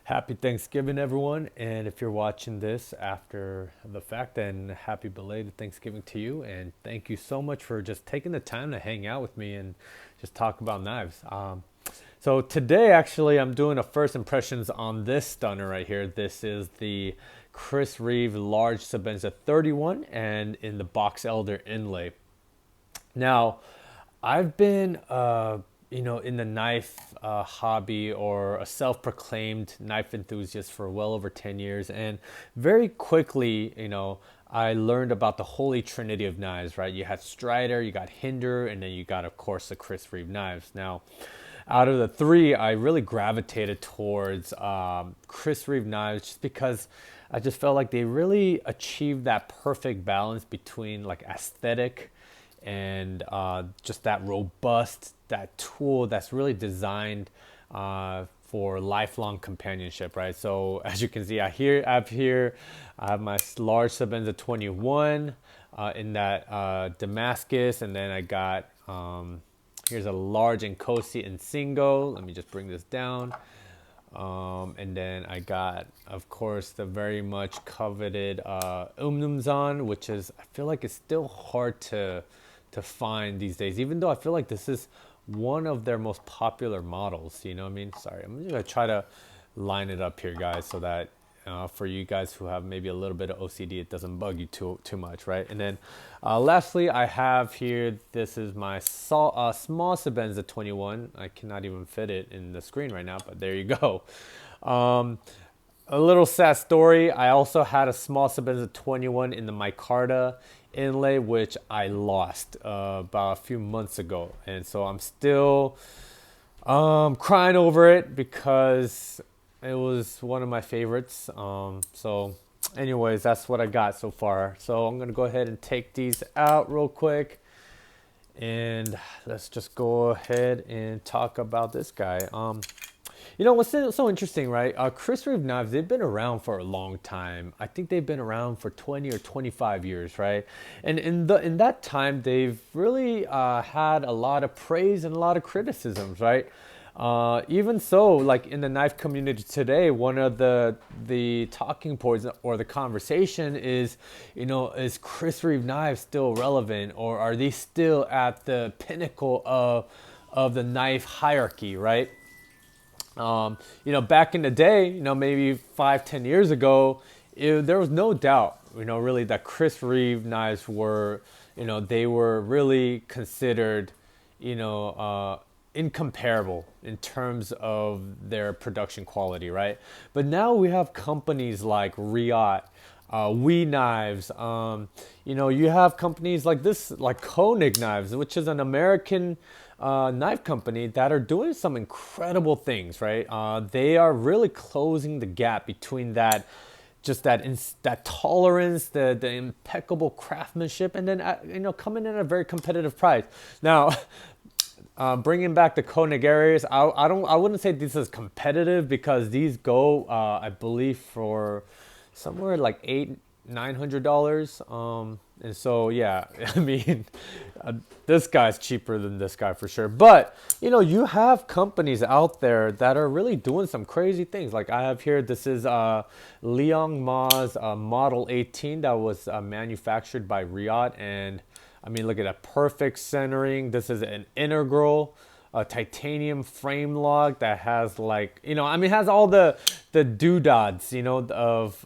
Happy Thanksgiving, everyone. And if you're watching this after the fact, then happy belated Thanksgiving to you. And thank you so much for just taking the time to hang out with me and just talk about knives. So today, actually, I'm doing a first impressions on this stunner right here. This is the Reeve Large Sebenza 31 and in the box elder inlay. Now, I've been, in the knife hobby or a self-proclaimed knife enthusiast for well over 10 years. And very quickly, I learned about the holy trinity of knives, right? You had Strider, you got Hinder, and then you got, of course, the Reeve knives. Now, out of the three, I really gravitated towards Reeve knives just because I just felt like they really achieved that perfect balance between like aesthetic and just that robust, that tool that's really designed for lifelong companionship, right? So as you can see, I have my large Sebenza 21 in that Damascus, and then I got here's a large Nkosi in Singo. Let me just bring this down. And then I got, of course, the very much coveted Umnumzan, which is, I feel like it's still hard to find these days, even though I feel like this is one of their most popular models. You know what I mean? Sorry, I'm gonna try to line it up here, guys, so that for you guys who have maybe a little bit of OCD, it doesn't bug you too much, right? And then lastly, I have here, this is my small Sebenza 21. I cannot even fit it in the screen right now, but there you go. A little sad story. I also had a small Sebenza 21 in the micarta inlay, which I lost about a few months ago, and so I'm still crying over it because it was one of my favorites. So anyways, that's what I got so far. So I'm gonna go ahead and take these out real quick, and let's just go ahead and talk about this guy. What's so interesting, right? Reeve knives, they've been around for a long time. I think they've been around for 20 or 25 years, right? And in that time, they've really had a lot of praise and a lot of criticisms, right? Even so, like in the knife community today, one of the talking points or the conversation is, is Reeve knives still relevant, or are they still at the pinnacle of the knife hierarchy, right? Back in the day, maybe 5-10 years ago, there was no doubt, really that Reeve knives were, they were really considered, incomparable in terms of their production quality, right? But now we have companies like Riot, We Knives, you have companies like this, like Koenig Knives, which is an American knife company that are doing some incredible things, right? They are really closing the gap between that, just that tolerance, the impeccable craftsmanship, and then coming in at a very competitive price. Now, bringing back the Koenig areas, I wouldn't say this is competitive because these go, I believe, for somewhere like $800-900. And so, yeah, I mean, this guy's cheaper than this guy for sure. But, you have companies out there that are really doing some crazy things. Like I have here, this is Liang Ma's Model 18 that was manufactured by Riot. And I mean, look at that perfect centering. This is an integral titanium frame lock that has like, it has all the doodads, of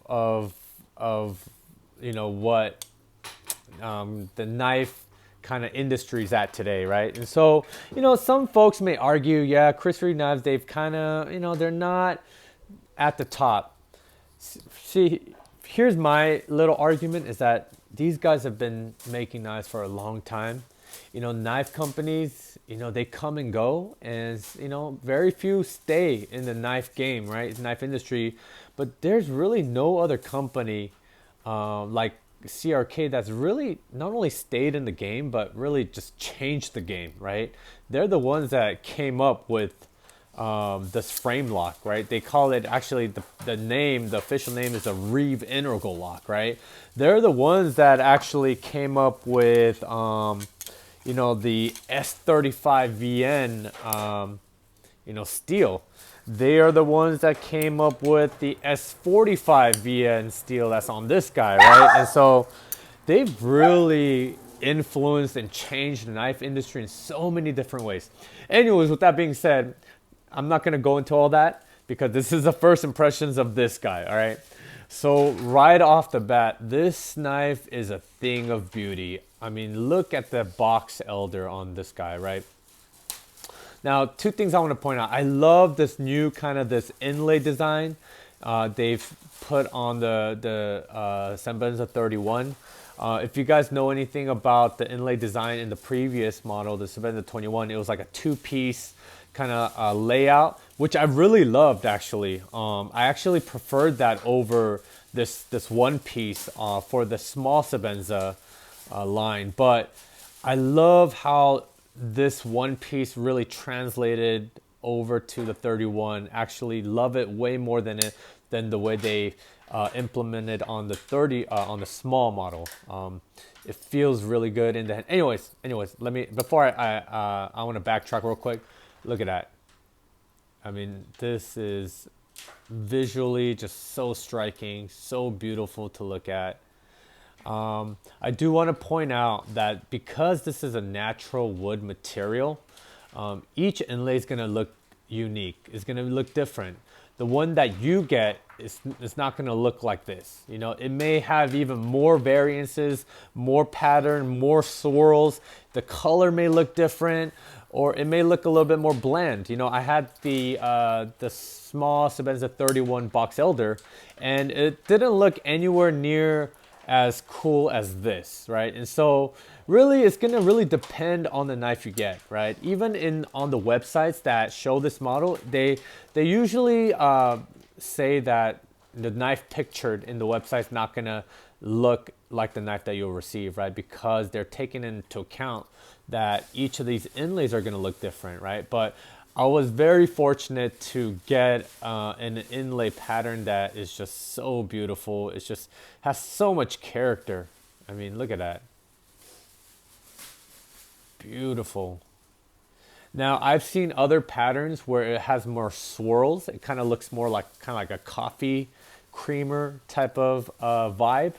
what the knife kind of industry's at today, right? And so, some folks may argue, yeah, Reeve knives, they've kind of, they're not at the top. See, here's my little argument is that these guys have been making knives for a long time. Knife companies, they come and go, and, very few stay in the knife game, right? Knife industry. But there's really no other company like CRK that's really not only stayed in the game, but really just changed the game, right? They're the ones that came up with this frame lock, right? They call it, actually, the official name is a Reeve integral lock, right? They're the ones that actually came up with, the S35VN, steel. They are the ones that came up with the S45 VN steel that's on this guy, right? And so they've really influenced and changed the knife industry in so many different ways. Anyways, with that being said, I'm not going to go into all that because this is the first impressions of this guy, all right? So right off the bat, this knife is a thing of beauty. I mean, look at the box elder on this guy, right? Now, two things I want to point out. I love this new kind of this inlay design they've put on the Sebenza 31. If you guys know anything about the inlay design in the previous model, the Sebenza 21, it was like a two-piece kind of layout, which I really loved actually. I actually preferred that over this one piece for the small Sebenza line, but I love how this one piece really translated over to the 31. Actually love it way more than the way they implemented on the 30 on the small model. It feels really good in the hand. Anyways, let me, before I want to backtrack real quick. Look at that. I mean, this is visually just so striking, so beautiful to look at. I do want to point out that because this is a natural wood material, each inlay is going to look unique. It's going to look different. The one that you get is not going to look like this. You know, it may have even more variances, more pattern, more swirls. The color may look different, or it may look a little bit more bland. You know, I had the small Sebenza 31 box elder, and it didn't look anywhere near as cool as this, right? And so really it's gonna really depend on the knife you get, right? Even on the websites that show this model, they usually say that the knife pictured in the website is not gonna look like the knife that you'll receive, right? Because they're taking into account that each of these inlays are gonna look different, right? But I was very fortunate to get an inlay pattern that is just so beautiful. It's just has so much character. I mean, look at that. Beautiful. Now, I've seen other patterns where it has more swirls. It kind of looks more like a coffee creamer type of vibe.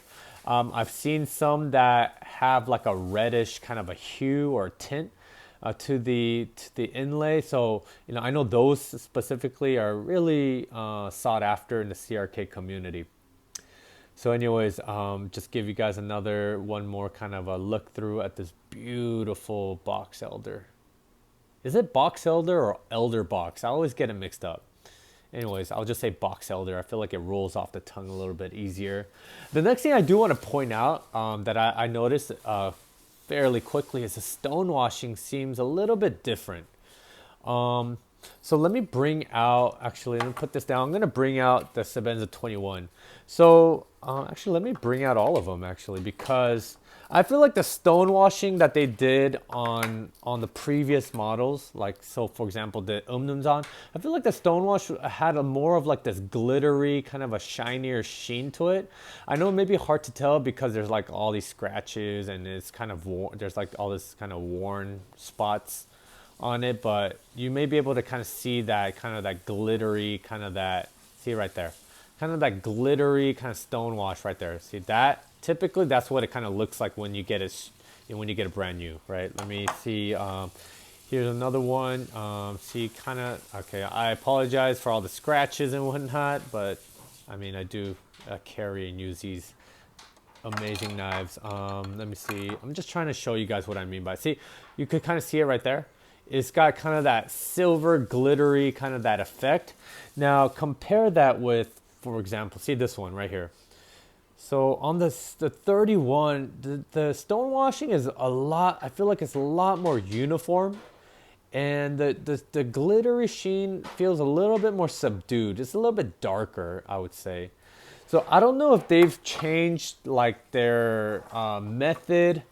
I've seen some that have like a reddish kind of a hue or tint to the inlay. So, you know, I know those specifically are really sought after in the CRK community. So anyways, just give you guys one more kind of a look through at this beautiful box elder. Is it box elder or elder box? I always get it mixed up. Anyways, I'll just say box elder. I feel like it rolls off the tongue a little bit easier. The next thing I do want to point out that I noticed fairly quickly is the stonewashing seems a little bit different. So let me bring out, actually, let me put this down. I'm going to bring out the Sebenza 21. So actually, let me bring out all of them, actually, because I feel like the stonewashing that they did on the previous models, like, so for example, the Umnumzan, I feel like the stonewash had a more of like this glittery, kind of a shinier sheen to it. I know it may be hard to tell because there's like all these scratches and it's kind of there's like all this kind of worn spots on it, but you may be able to kind of see that kind of that glittery, kind of that, see right there, kind of that glittery kind of stonewash right there. See that? Typically, that's what it kind of looks like when you get it, when you get it brand new, right? Let me see. Here's another one. See, kind of, okay, I apologize for all the scratches and whatnot, but I mean, I do carry and use these amazing knives. Let me see. I'm just trying to show you guys what I mean by, see, you could kind of see it right there. It's got kind of that silver glittery kind of that effect. Now compare that with, for example, see this one right here. So on the 31, the stonewashing is a lot, I feel like it's a lot more uniform, and the glittery sheen feels a little bit more subdued. It's a little bit darker, I would say. So I don't know if they've changed like their method.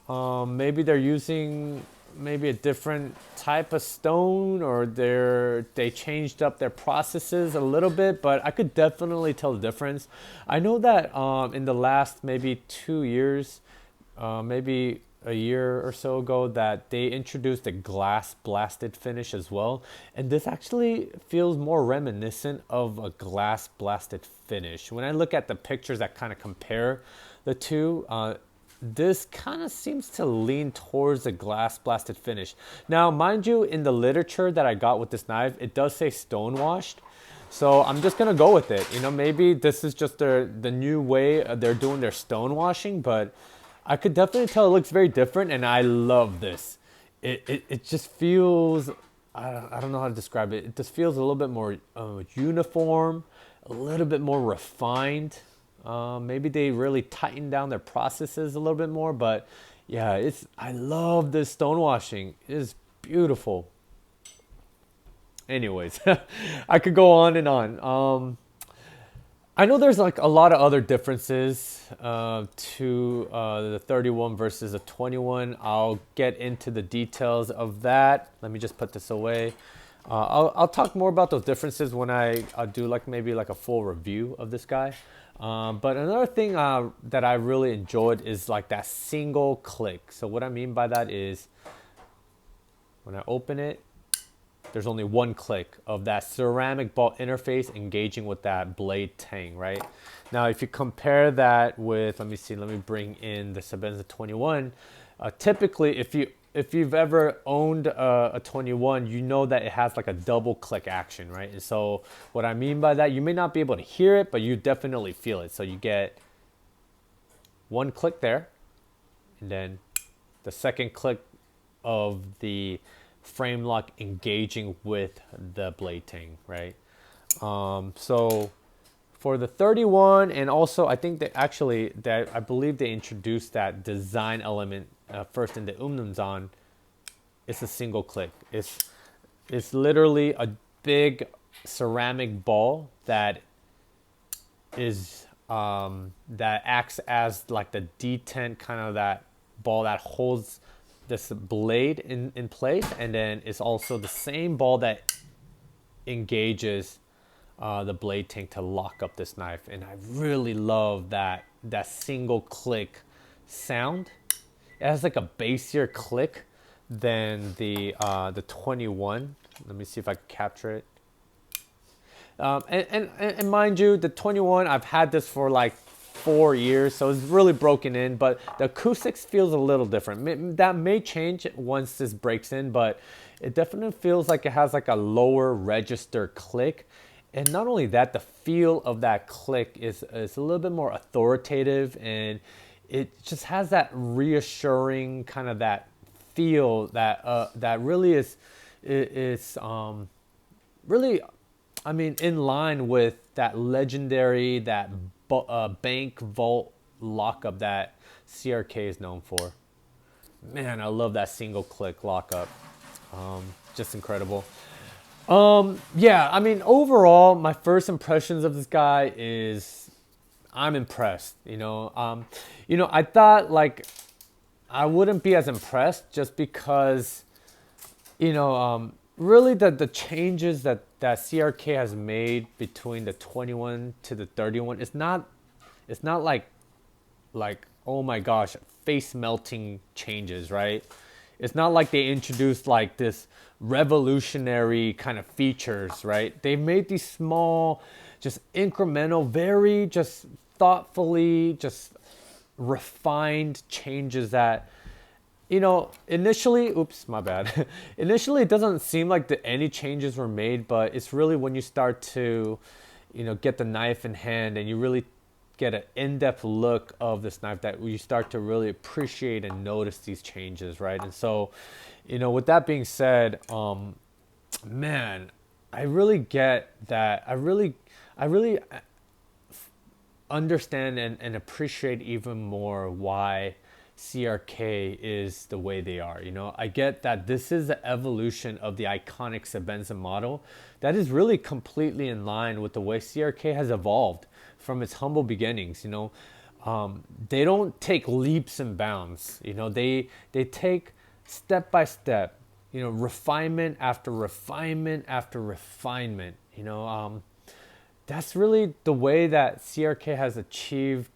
Maybe they're using maybe a different type of stone, or they changed up their processes a little bit, but I could definitely tell the difference. I know that in the last maybe 2 years, maybe a year or so ago that they introduced a glass blasted finish as well, and this actually feels more reminiscent of a glass blasted finish. When I look at the pictures that kind of compare the two, this kind of seems to lean towards a glass blasted finish. Now, mind you, in the literature that I got with this knife, it does say stonewashed. So I'm just gonna go with it. You know, maybe this is just the new way they're doing their stonewashing, but I could definitely tell it looks very different, and I love this. It just feels, I don't know how to describe it. It just feels a little bit more uniform, a little bit more refined. Maybe they really tightened down their processes a little bit more, but yeah, I love this stonewashing. It is beautiful. Anyways, I could go on and on. I know there's like a lot of other differences to the 31 versus a 21. I'll get into the details of that. Let me just put this away. I'll talk more about those differences when I do like maybe like a full review of this guy. But another thing that I really enjoyed is like that single click. So what I mean by that is when I open it, there's only one click of that ceramic ball interface engaging with that blade tang, right? Now, if you compare that with, let me bring in the Sebenza 21. Typically, if you've ever owned a 21, you know that it has like a double click action, right? And so what I mean by that, you may not be able to hear it, but you definitely feel it. So you get one click there, and then the second click of the frame lock engaging with the blade tang, right? So for the 31, and also I think that actually that I believe they introduced that design element first in the Umnumzan. It's a single click. It's literally a big ceramic ball that is that acts as like the detent, kind of that ball that holds this blade in place, and then it's also the same ball that engages the blade tank to lock up this knife. And I really love that single click sound. It has like a bassier click than the 21. Let me see if I can capture it. And mind you, the 21, I've had this for like 4 years, so it's really broken in, but the acoustics feels a little different. That may change once this breaks in, but it definitely feels like it has like a lower register click. And not only that, the feel of that click is a little bit more authoritative, and it just has that reassuring kind of that feel that really is really, I mean, in line with that legendary, that bank vault lockup that CRK is known for. Man, I love that single click lockup. Just incredible. Yeah, I mean, overall, my first impressions of this guy is I'm impressed. I thought like I wouldn't be as impressed just because, really the changes that CRK has made between the 21 to the 31, it's not like oh my gosh, face melting changes, right? It's not like they introduced like this revolutionary kind of features, right? They've made these small, just incremental, very just thoughtfully just refined changes that, initially, oops, my bad. Initially, it doesn't seem like any changes were made, but it's really when you start to, get the knife in hand and you really get an in-depth look of this knife that you start to really appreciate and notice these changes, right? And so, with that being said, man, I really get that. I really understand and appreciate even more why CRK is the way they are. I get that this is the evolution of the iconic Sebenza model that is really completely in line with the way CRK has evolved from its humble beginnings. They don't take leaps and bounds. They take step by step, refinement after refinement after refinement. That's really the way that CRK has achieved,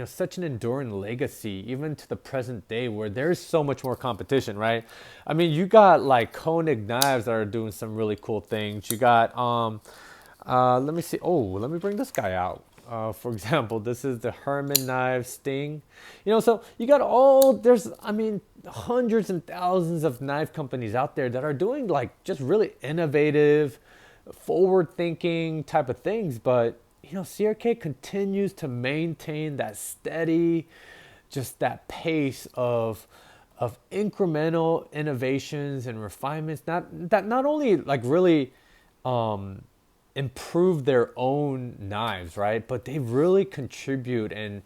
such an enduring legacy, even to the present day, where there's so much more competition, right? I mean, you got like Koenig knives that are doing some really cool things. You got let me see. Oh, let me bring this guy out. For example, this is the Herman knife Sting. So you got there's, I mean, hundreds and thousands of knife companies out there that are doing like just really innovative, forward thinking type of things. But, CRK continues to maintain that steady, just that pace of incremental innovations and refinements, not only like really improve their own knives, right? But they really contribute and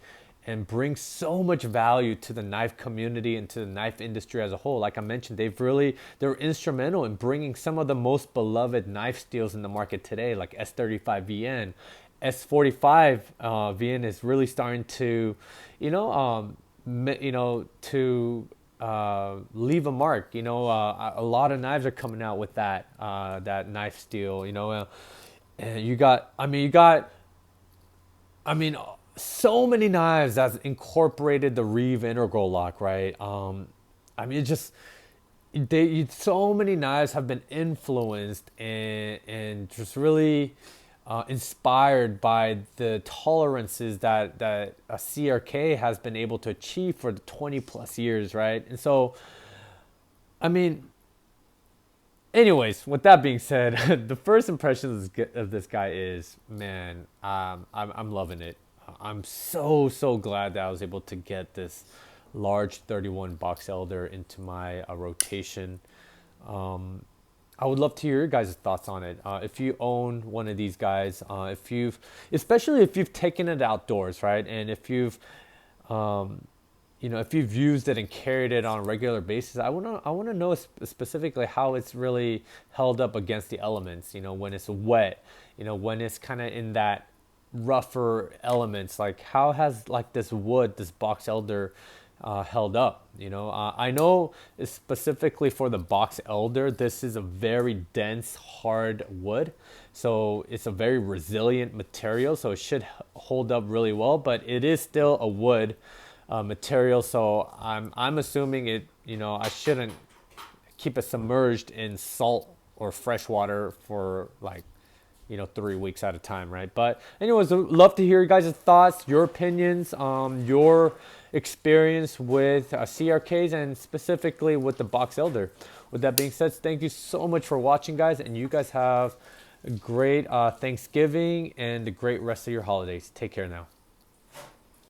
bring so much value to the knife community and to the knife industry as a whole. Like I mentioned, they're instrumental in bringing some of the most beloved knife steels in the market today, like S35 VN, S45 VN is really starting to, leave a mark. A lot of knives are coming out with that knife steel. And I mean, so many knives that's incorporated the Reeve integral lock, right? It just so many knives have been influenced and just really inspired by the tolerances that a CRK has been able to achieve for the 20 plus years, right? And so, I mean, anyways, with that being said, the first impression of this guy is, man, I'm loving it. I'm so glad that I was able to get this large 31 box elder into my rotation. I would love to hear your guys' thoughts on it. If you own one of these guys, especially if you've taken it outdoors, right? And if if you've used it and carried it on a regular basis, I wanna know specifically how it's really held up against the elements. When it's wet, when it's kind of in that rougher elements, like how has like this box elder held up. I know specifically for the box elder, this is a very dense, hard wood, so it's a very resilient material, so it should hold up really well. But it is still a wood material, so I'm assuming it. I shouldn't keep it submerged in salt or fresh water for like 3 weeks at a time, right? But anyways, I'd love to hear you guys' thoughts, your opinions, your experience with CRKs and specifically with the box elder. With that being said, thank you so much for watching, guys, and you guys have a great Thanksgiving and a great rest of your holidays. Take care now.